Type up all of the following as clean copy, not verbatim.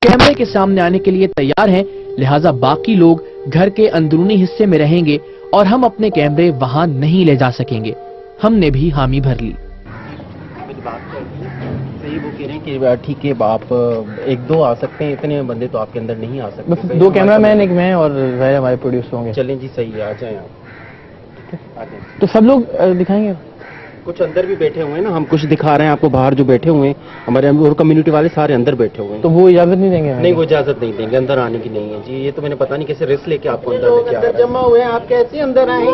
कैमरे के सामने आने के लिए तैयार हैं, लिहाजा बाकी लोग घर के अंदरूनी हिस्से में रहेंगे और हम अपने कैमरे वहां नहीं ले जा सकेंगे। हमने भी हामी भर ली। सही वो कह रहे हैं कि ठीक है आप एक दो आ सकते हैं, इतने बंदे तो आपके अंदर नहीं आ सकते। बस दो कैमरामैन, एक मैं और ज़ाहिर हमारे प्रोड्यूसर होंगे। चलें जी, सही है, आ जाएं आप। आ जाएं। तो सब लोग दिखाएंगे? कुछ अंदर भी बैठे हुए हैं ना, हम कुछ दिखा रहे हैं आपको। बाहर जो बैठे हुए हैं हमारे और कम्युनिटी वाले सारे अंदर बैठे हुए हैं। तो वो इजाजत नहीं देंगे? नहीं, वो इजाजत नहीं देंगे, अंदर आने की नहीं है जी। ये तो मैंने पता नहीं कैसे रिस्क लेके आपको अंदर लेके आ रहे हैं। जमा हुए हैं, आप कैसे अंदर आएंगे?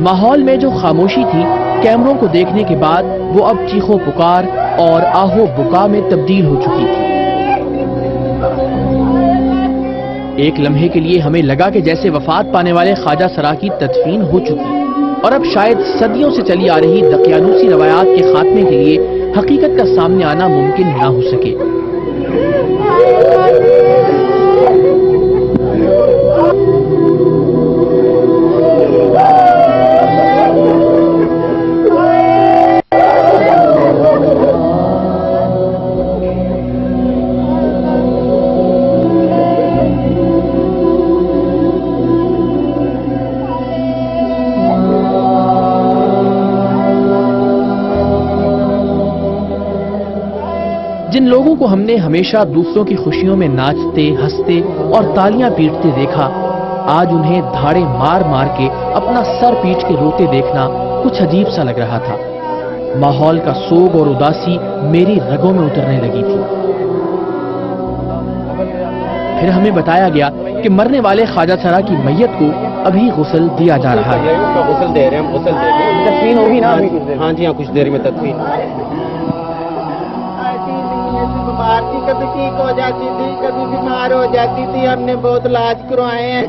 माहौल में जो खामोशी थी कैमरों को देखने के बाद वो अब चीखों पुकार और आहो बुका में तब्दील हो चुकी थी। एक लम्हे के लिए हमें लगा कि जैसे वफात पाने वाले ख्वाजा सरा की तदफीन हो चुकी और अब शायद सदियों से चली आ रही दकियानूसी रवायात के खात्मे के लिए हकीकत का सामने आना मुमकिन ना हो सके। जिन लोगों को हमने हमेशा दूसरों की खुशियों में नाचते, हंसते और तालियां पीटते देखा, आज उन्हें धाड़े मार मार के अपना सर पीट के रोते देखना कुछ अजीब सा लग रहा था। माहौल का सोग और उदासी मेरी रगों में उतरने लगी थी। फिर हमें बताया गया कि मरने वाले ख्वाजा सरा की मैयत को अभी गुस्ल दिया जा रहा है। गुस्ल दे रहे हैं, हम गुस्ल दे रहे हैं। तदफीन होगी ना अभी कुछ देर? हाँ जी हाँ, कुछ देर में तदफीन। बीमार थी, कभी ठीक हो जाती थी, कभी बीमार हो जाती थी। हमने बहुत इलाज करवाए हैं,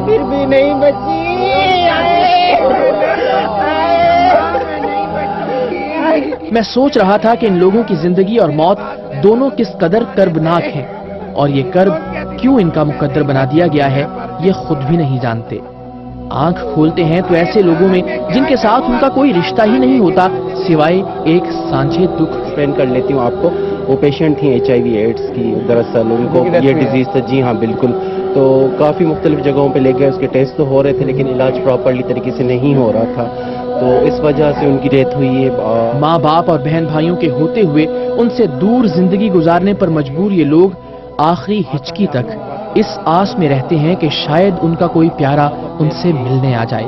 फिर भी नहीं बची। मैं सोच रहा था कि इन लोगों की जिंदगी और मौत दोनों किस कदर कर्बनाक हैं और ये कर्ब क्यों इनका मुकद्दर बना दिया गया है, ये खुद भी नहीं जानते। आंख खोलते हैं तो ऐसे लोगों में जिनके साथ उनका कोई रिश्ता ही नहीं होता सिवाय एक सांझे दुख। एक्सप्लेन कर लेती हूँ आपको। वो पेशेंट थी HIV एड्स की, दरअसल उनको ये डिजीज था। जी हाँ बिल्कुल। तो काफ़ी मुख्तलिफ जगहों पे ले गए, उसके टेस्ट तो हो रहे थे लेकिन इलाज प्रॉपरली तरीके से नहीं हो रहा था, तो इस वजह से उनकी डेथ हुई है। माँ बाप और बहन भाइयों के होते हुए उनसे दूर जिंदगी गुजारने पर मजबूर ये लोग आखिरी हिचकी तक इस आस में रहते हैं कि शायद उनका कोई प्यारा उनसे मिलने आ जाए,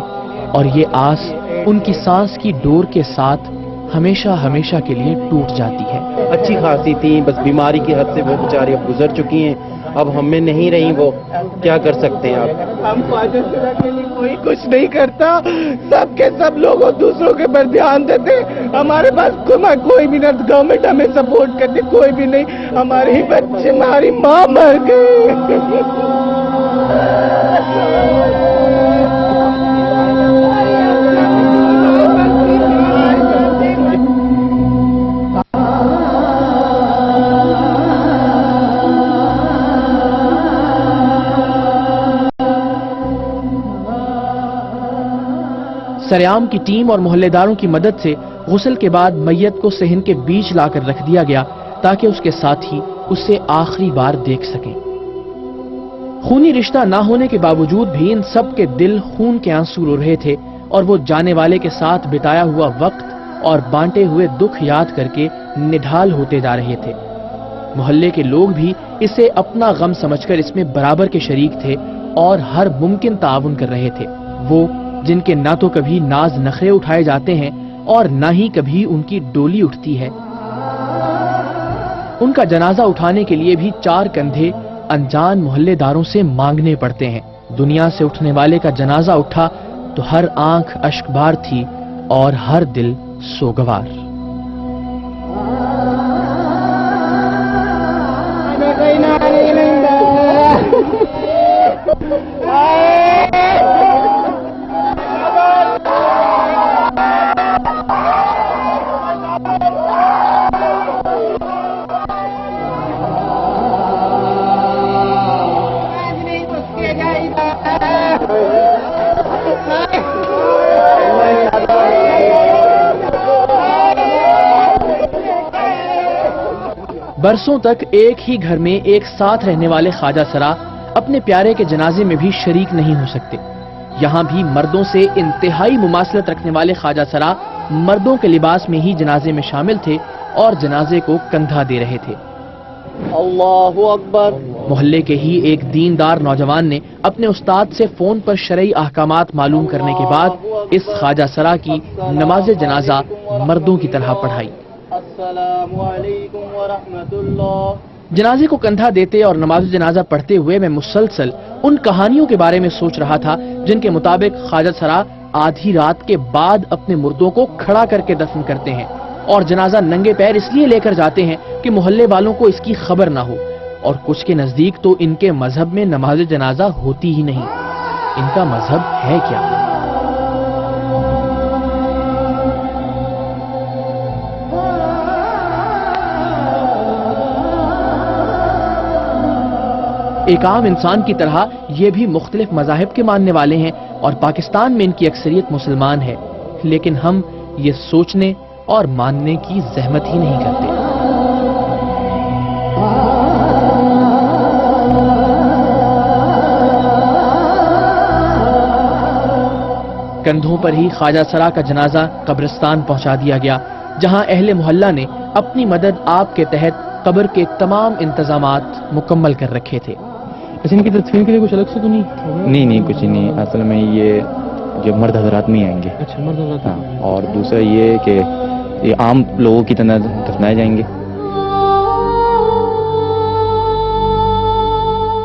और ये आस उनकी सांस की डोर के साथ हमेशा हमेशा के लिए टूट जाती है। अच्छी खासी थी, बस बीमारी की हद से वो बेचारी अब गुजर चुकी हैं, अब हमें नहीं रही। वो क्या कर सकते हैं आप? हम ख्वाजा सरा के लिए कोई कुछ नहीं करता, सब के सब लोग दूसरों के पर ध्यान देते। हमारे पास कोई भी ना, गवर्नमेंट हमें सपोर्ट करती कोई भी नहीं। हमारे ही बच्चे, हमारी माँ मर गई। सरेआम की टीम और मोहल्लेदारों की मदद से गुस्ल के बाद मैयत को सहन के बीच लाकर रख दिया गया ताकि उसके साथी उसे आखिरी बार देख सकें। खूनी रिश्ता ना होने के बावजूद भी इन सब के दिल खून के आंसू रो रहे थे और वो जाने वाले के साथ बिताया हुआ वक्त और बांटे हुए दुख याद करके निढाल होते जा रहे थे। मोहल्ले के लोग भी इसे अपना गम समझकर इसमें बराबर के शरीक थे और हर मुमकिन ताउन कर रहे थे। वो जिनके ना तो कभी नाज नखरे उठाए जाते हैं और ना ही कभी उनकी डोली उठती है, उनका जनाजा उठाने के लिए भी 4 कंधे अनजान मोहल्लेदारों से मांगने पड़ते हैं। दुनिया से उठने वाले का जनाजा उठा तो हर आंख अश्कबार थी और हर दिल सोगवार। برسوں تک ایک ہی گھر میں ایک ساتھ رہنے والے خواجہ سرا اپنے پیارے کے جنازے میں بھی شریک نہیں ہو سکتے۔ یہاں بھی مردوں سے انتہائی مماثلت رکھنے والے خواجہ سرا مردوں کے لباس میں ہی جنازے میں شامل تھے اور جنازے کو کندھا دے رہے تھے۔ اللہ اکبر۔ محلے کے ہی ایک دیندار نوجوان نے اپنے استاد سے فون پر شرعی احکامات معلوم کرنے کے بعد اس خواجہ سرا کی نماز جنازہ مردوں کی طرح پڑھائی۔ السلام علیکم ورحمۃ اللہ۔ جنازے کو کندھا دیتے اور نماز جنازہ پڑھتے ہوئے میں مسلسل ان کہانیوں کے بارے میں سوچ رہا تھا جن کے مطابق خواجہ سرا آدھی رات کے بعد اپنے مردوں کو کھڑا کر کے دفن کرتے ہیں اور جنازہ ننگے پیر اس لیے لے کر جاتے ہیں کہ محلے والوں کو اس کی خبر نہ ہو، اور کچھ کے نزدیک تو ان کے مذہب میں نماز جنازہ ہوتی ہی نہیں۔ ان کا مذہب ہے کیا؟ ایک عام انسان کی طرح یہ بھی مختلف مذاہب کے ماننے والے ہیں اور پاکستان میں ان کی اکثریت مسلمان ہے، لیکن ہم یہ سوچنے اور ماننے کی زحمت ہی نہیں کرتے۔ کندھوں پر ہی خواجہ سرا کا جنازہ قبرستان پہنچا دیا گیا، جہاں اہل محلہ نے اپنی مدد آپ کے تحت قبر کے تمام انتظامات مکمل کر رکھے تھے۔ اچھا، ان کی تدفین کے لیے کچھ الگ سے تو نہیں؟ نہیں کچھ نہیں، اصل میں یہ جو مرد حضرات نہیں آئیں گے، اچھا، مرد حضرات۔ ہاں، اور دوسرا یہ کہ یہ عام لوگوں کی طرح دفنائے جائیں گے۔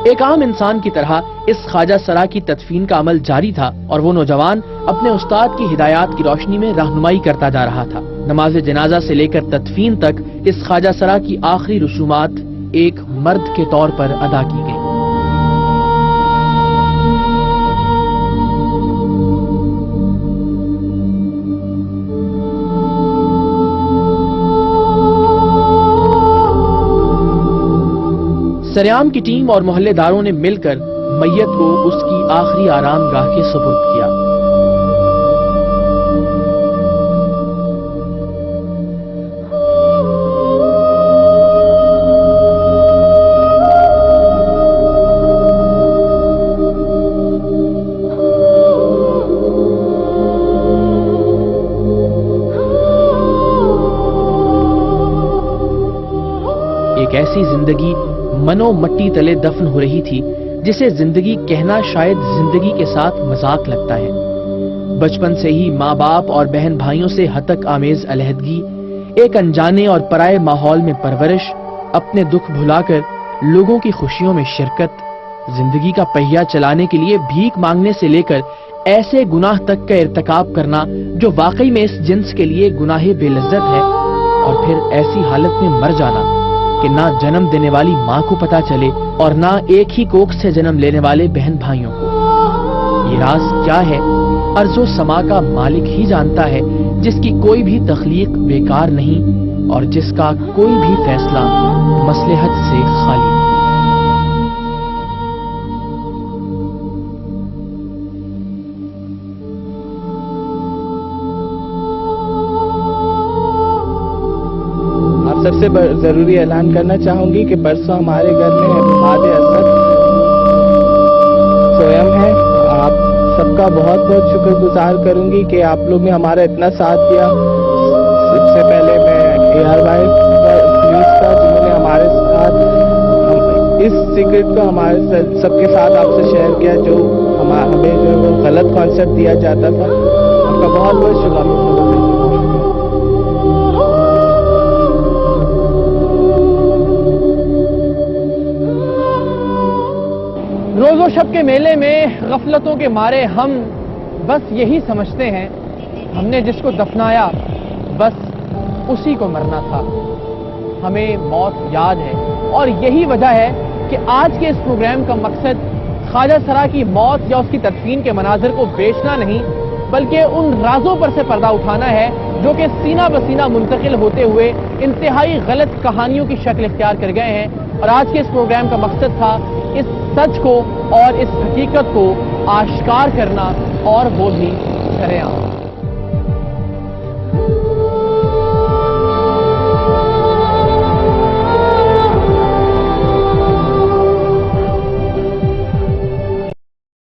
ایک عام انسان کی طرح اس خواجہ سرا کی تدفین کا عمل جاری تھا اور وہ نوجوان اپنے استاد کی ہدایات کی روشنی میں رہنمائی کرتا جا رہا تھا۔ نماز جنازہ سے لے کر تدفین تک اس خواجہ سرا کی آخری رسومات ایک مرد کے طور پر ادا کی گئیں۔ سریام کی ٹیم اور محلے داروں نے مل کر میت کو اس کی آخری آرام گاہ کے سپرد کیا۔ ایک ایسی زندگی منو مٹی تلے دفن ہو رہی تھی جسے زندگی کہنا شاید زندگی کے ساتھ مذاق لگتا ہے۔ بچپن سے ہی ماں باپ اور بہن بھائیوں سے ہتک آمیز علیحدگی، ایک انجانے اور پرائے ماحول میں پرورش، اپنے دکھ بھلا کر لوگوں کی خوشیوں میں شرکت، زندگی کا پہیہ چلانے کے لیے بھیک مانگنے سے لے کر ایسے گناہ تک کا ارتکاب کرنا جو واقعی میں اس جنس کے لیے گناہ بے لذت ہے، اور پھر ایسی حالت میں مر جانا کہ نہ جنم دینے والی ماں کو پتا چلے اور نہ ایک ہی کوکھ سے جنم لینے والے بہن بھائیوں کو۔ یہ راز کیا ہے؟ ارض و سما کا مالک ہی جانتا ہے، جس کی کوئی بھی تخلیق بیکار نہیں اور جس کا کوئی بھی فیصلہ مصلحت سے خالی نہیں۔ سب سے ضروری اعلان کرنا چاہوں گی کہ پرسوں ہمارے گھر میں بعد اسد سویم ہے۔ آپ سب کا بہت بہت شکر گزار کروں گی کہ آپ لوگ نے ہمارا اتنا ساتھ دیا۔ سب سے پہلے میں ARY پولیس کا، جنہوں نے ہمارے ساتھ اس سیکرٹ کو ہمارے سب کے ساتھ آپ سے شیئر کیا، جو ہمیں جو غلط کانسیپٹ دیا جاتا تھا۔ آپ کا بہت بہت شکریہ۔ روز و شب کے میلے میں غفلتوں کے مارے ہم بس یہی سمجھتے ہیں ہم نے جس کو دفنایا بس اسی کو مرنا تھا۔ ہمیں موت یاد ہے اور یہی وجہ ہے کہ آج کے اس پروگرام کا مقصد خواجہ سرا کی موت یا اس کی تدفین کے مناظر کو بیچنا نہیں، بلکہ ان رازوں پر سے پردہ اٹھانا ہے جو کہ سینہ بسینہ منتقل ہوتے ہوئے انتہائی غلط کہانیوں کی شکل اختیار کر گئے ہیں۔ اور آج کے اس پروگرام کا مقصد تھا اس سچ کو اور اس حقیقت کو آشکار کرنا، اور وہ بھی سرعام۔